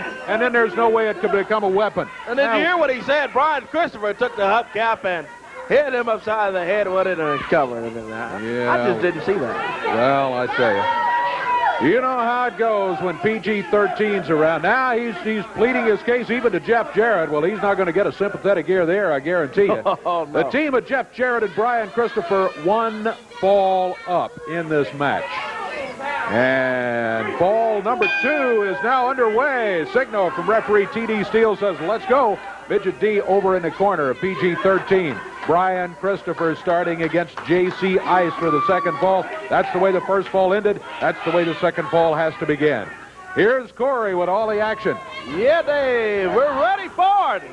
and then there's no way it could become a weapon. And did you hear what he said? Brian Christopher took the hubcap and hit him upside the head with it and covered him in that. Yeah. I just didn't see that. Well, I tell you. You know how it goes when PG-13's around. Now he's pleading his case even to Jeff Jarrett. Well, he's not going to get a sympathetic ear there, I guarantee you. Oh, no. The team of Jeff Jarrett and Brian Christopher, 1 fall up in this match. And ball number 2 is now underway. Signal from referee T.D. Steele says, let's go. Midget D over in the corner of PG-13. Brian Christopher starting against J.C. Ice for the second fall. That's the way the first fall ended. That's the way the second fall has to begin. Here's Corey with all the action. Yeah, Dave, we're ready for it.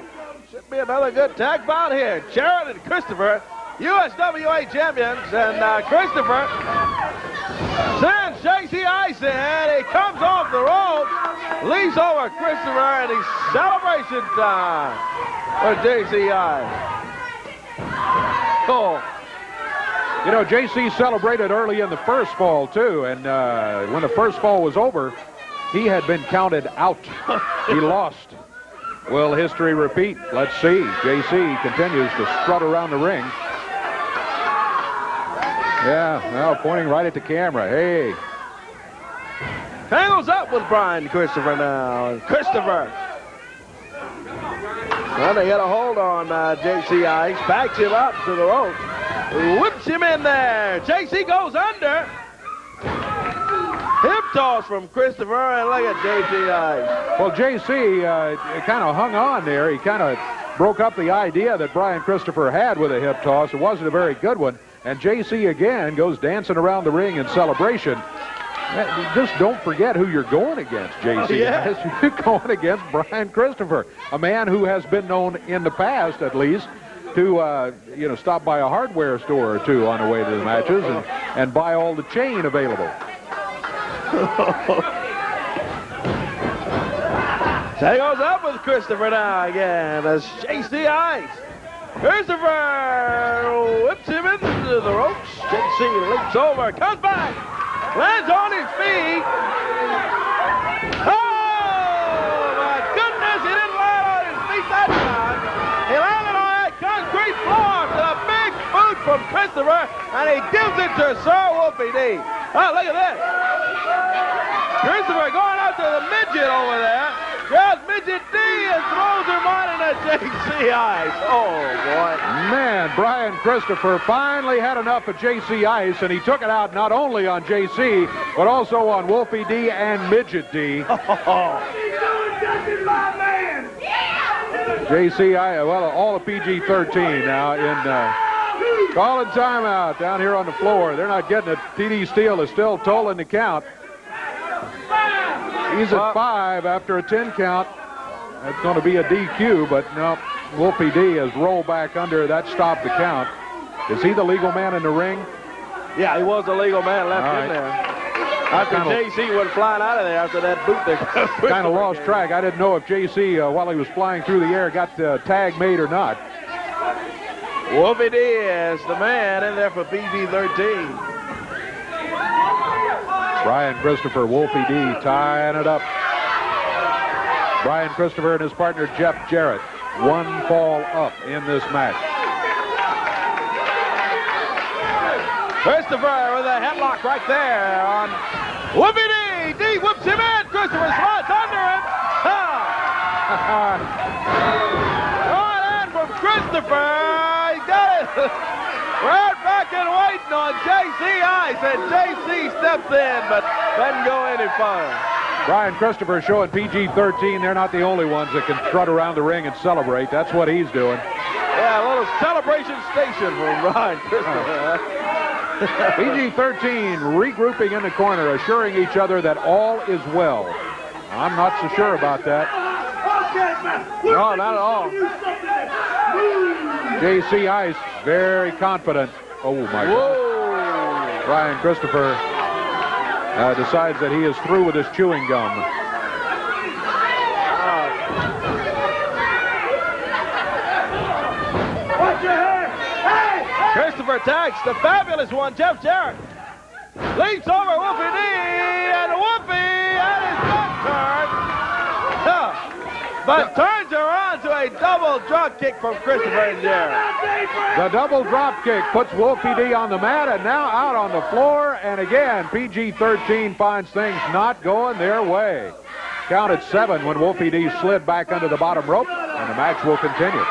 Should be another good tag bout here. Jarrett and Christopher, USWA champions, and Christopher sends J.C. Ice in. He comes off the rope, leaps over Christopher, and it's celebration time for J.C. Ice. Oh. You know, J.C. celebrated early in the first fall, too, and when the first fall was over, he had been counted out. He lost. Will history repeat? Let's see. J.C. continues to strut around the ring. Yeah, now pointing right at the camera. Hey. Tangles up with Brian Christopher now. Christopher. Well, they got a hold on J.C. Ice. Backs him up to the rope. Whips him in there. J.C. goes under. Hip toss from Christopher, and look at J.C. Ice. Well, J.C. kind of hung on there. He kind of broke up the idea that Brian Christopher had with a hip toss. It wasn't a very good one. And J.C. again goes dancing around the ring in celebration. Just don't forget who you're going against, J.C. Yeah. You're going against Brian Christopher, a man who has been known in the past, at least, to stop by a hardware store or two on the way to the matches and buy all the chain available. So he goes up with Christopher now again. That's J.C. Ice. Christopher whips him into the ropes. J.C. leaps over, comes back, lands on his feet. Oh, my goodness, he didn't land on his feet that time. He landed on that concrete floor to a big boot from Christopher, and he gives it to Sir Wolfie D. Oh, look at this. Christopher going out to the midget over there. Grabs midget D and throws him on into J.C. Ice. Oh, boy. Man, Brian Christopher finally had enough of J.C. Ice, and he took it out not only on J.C., but also on Wolfie D and Midget D. J.C. Ice, well, all of PG-13 now in calling timeout down here on the floor. They're not getting it. T.D. Steele is still tolling the count. He's at 5 after a 10 count. That's going to be a DQ, but no, Wolfie D has rolled back under. That stopped the count. Is he the legal man in the ring? Yeah, he was the legal man left in there. After J.C. went flying out of there after that boot there. Kind of lost track. I didn't know if J.C., while he was flying through the air, got the tag made or not. Wolfie D is the man in there for PG-13. Brian Christopher, Wolfie D tying it up. Brian Christopher and his partner Jeff Jarrett, 1 fall up in this match. Christopher with a headlock right there on Wolfie D. D whips him in. Christopher slots under him. Right in from Christopher. He got it. Right back and waiting on J.C. Ice, and J.C. steps in, but doesn't go any further. Brian Christopher showing PG-13 they're not the only ones that can trot around the ring and celebrate. That's what he's doing. Yeah, a little celebration station from Brian Christopher. PG-13 regrouping in the corner, assuring each other that all is well. I'm not so sure about that. No, not at all. J.C. Ice, very confident. Oh, my God. Brian Christopher decides that he is through with his chewing gum. Christopher tags the fabulous one, Jeff Jarrett. Leaps over Wolfie D, and Wolfie at his back turn. but turns around to a double drop kick from Christopher and Jarrett. The double drop kick puts Wolfie D on the mat and now out on the floor. And again, PG-13 finds things not going their way. Count at 7 when Wolfie D slid back under the bottom rope, and the match will continue.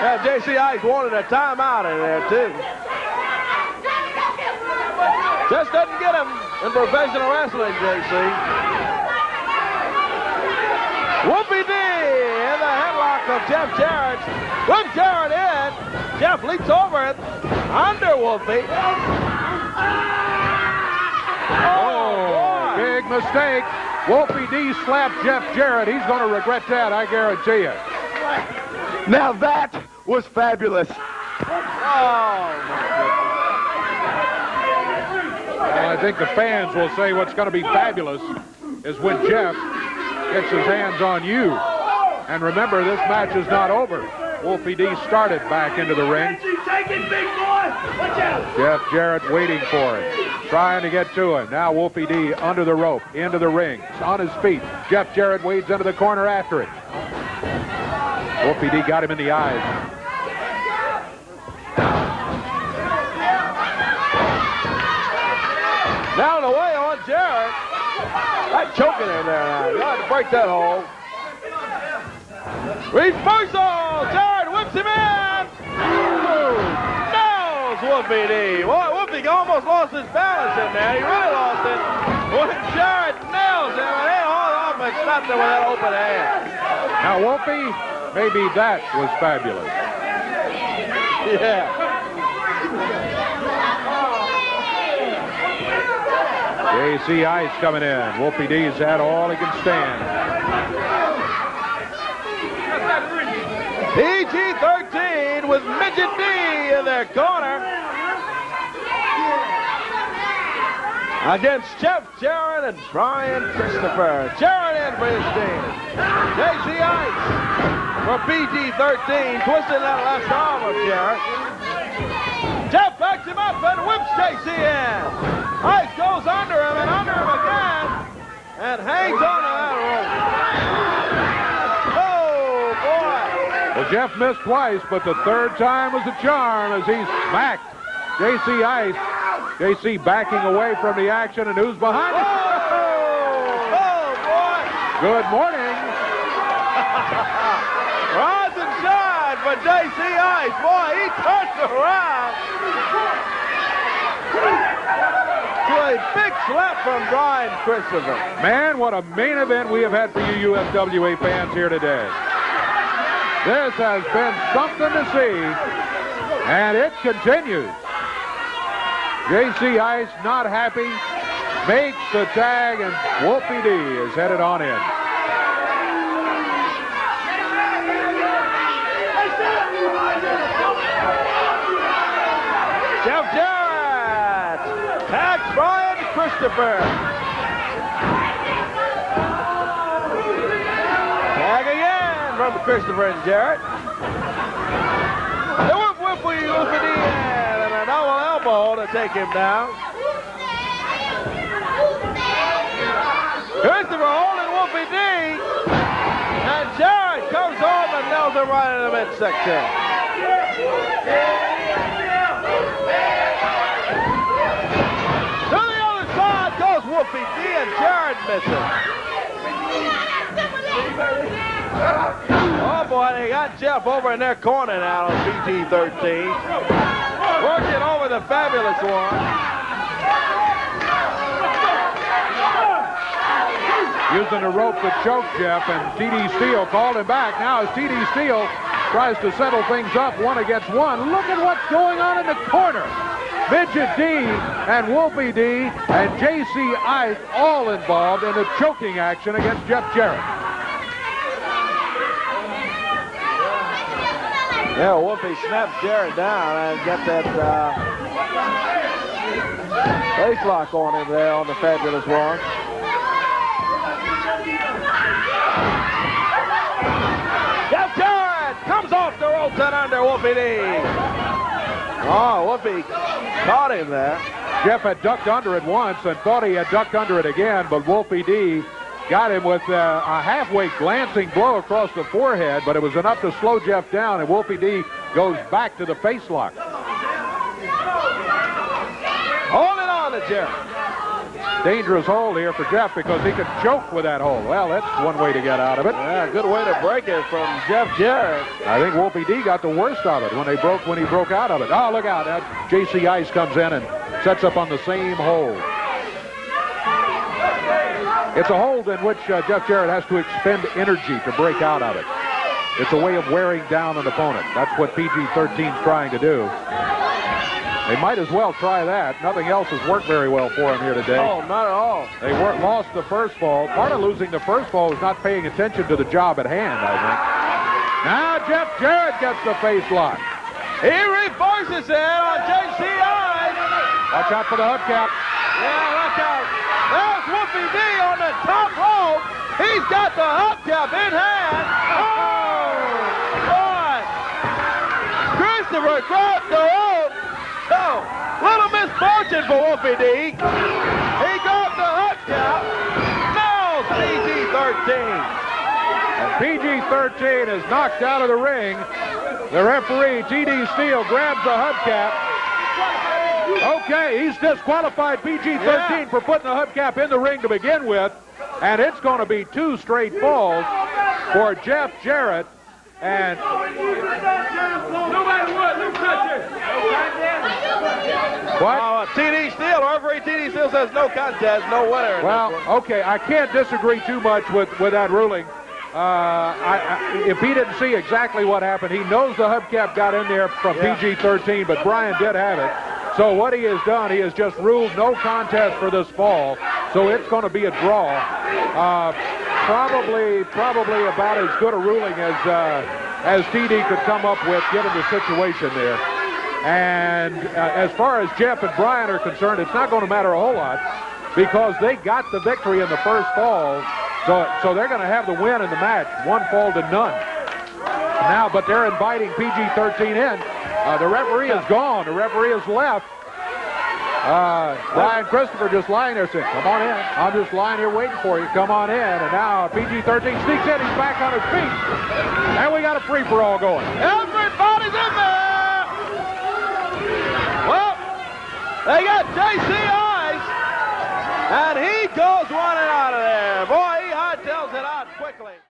Yeah, J.C. Ice wanted a timeout in there, too. Just doesn't get him in professional wrestling, J.C. Wolfie D in the headlock of Jeff Jarrett. With Jarrett in, Jeff leaps over it, under Wolfie. Oh, big mistake. Wolfie D slapped Jeff Jarrett. He's going to regret that, I guarantee you. Now that was fabulous. I think the fans will say what's going to be fabulous is when Jeff gets his hands on you. And remember, this match is not over. Wolfie D started back into the ring. Jeff Jarrett waiting for it, trying to get to him. Now Wolfie D under the rope, into the ring, on his feet. Jeff Jarrett wades into the corner after it. Wolfie D got him in the eyes. Down the way on Jarrett. That's choking in there now. You have to break that hold. Reversal! Jarrett whips him in! Nails Wolfie D. Boy, Wolfie almost lost his balance in there. He really lost it. When Jarrett nails him, and he hauled off and slapped him with that open hand. Now Wolfie, maybe that was fabulous. Yeah. J.C. Ice coming in. Wolfie D's had all he can stand. PG-13 with Midget D in their corner. Against Jeff Jarrett and Brian Christopher. Jarrett in for his team. J.C. Ice for PG-13, twisting that left arm of Jarrett. Jeff backs him up and whips J.C. in. Ice goes under him and under him again and hangs on to that rope. Oh, boy. Well, Jeff missed twice, but the third time was a charm as he smacked J.C. Ice. J.C. backing away from the action, and who's behind him? Oh, boy. Good morning. Rise and shine for J.C. Ice. Boy, he turns around. To a big slap from Brian Christopher. Man, what a main event we have had for you USWA fans here today. This has been something to see, and it continues. J.C. Ice not happy, makes the tag, and Wolfie D is headed on in. Jeff Jarrett tags Brian Christopher. Tag again from Christopher and Jarrett. The Wolfie D and a double elbow to take him down. Christopher holding Wolfie D, and Jarrett comes home and nails him right in the midsection. To the other side goes Wolfie D, and Jarrett misses. Oh boy, they got Jeff over in their corner now on PG-13. Working over the fabulous one. Using the rope to choke Jeff, and T.D. Steele called him back. Now as T.D. Steele tries to settle things up 1 against 1, look at what's going on in the corner. Midget D and Wolfie D and J.C. Ice all involved in a choking action against Jeff Jarrett. Yeah, Wolfie snaps Jarrett down and get that face lock on him there on the fabulous one. Jeff Jarrett comes off the ropes and under Wolfie D. Oh, Wolfie caught him there. Jeff had ducked under it once and thought he had ducked under it again, but Wolfie D got him with a halfway glancing blow across the forehead, but it was enough to slow Jeff down, and Wolfie D goes back to the face lock. Holding on to Jarrett. Dangerous hold here for Jeff because he could choke with that hold. Well, that's one way to get out of it. Yeah, good way to break it from Jeff Jarrett. I think Wolfie D got the worst of it when he broke out of it. Oh, look out. J.C. Ice comes in and sets up on the same hold. It's a hold in which Jeff Jarrett has to expend energy to break out of it. It's a way of wearing down an opponent. That's what PG-13 is trying to do. They might as well try that. Nothing else has worked very well for them here today. Oh, not at all. They lost the first fall. Part of losing the first fall was not paying attention to the job at hand, I think. Now Jeff Jarrett gets the face lock. He reforces it on J.C. Ice. Watch out for the hubcap. Yeah, watch out. There's Wolfie D on the top rope. He's got the hubcap in hand. Oh, boy. Christopher dropped the rope. Oh, little misfortune for Wolfie D. He got the hubcap. Now PG-13. And PG-13 is knocked out of the ring. The referee, T.D. Steele, grabs the hubcap. Okay, he's disqualified PG-13 for putting the hubcap in the ring to begin with. And it's going to be 2 straight falls for Jeff Jarrett. And what? T.D. Steele, referee T.D. Steele says no contest, no winner. Well, okay, I can't disagree too much with that ruling. If he didn't see exactly what happened, he knows the hubcap got in there from PG-13, but Brian did have it. So what he has done, he has just ruled no contest for this fall. So it's going to be a draw. Probably about as good a ruling as TD could come up with, given the situation there. And as far as Jeff and Brian are concerned, it's not going to matter a whole lot because they got the victory in the first fall. So they're going to have the win in the match, 1 fall to none. Now, but they're inviting PG-13 in. The referee is gone. The referee has left. Brian Christopher just lying there saying, come on in. I'm just lying here waiting for you. Come on in. And now PG-13 sneaks in. He's back on his feet. And we got a free-for-all going. Everybody's in there. Well, they got J.C. Ice. And he goes running out of there. Boy, he hightails it out quickly.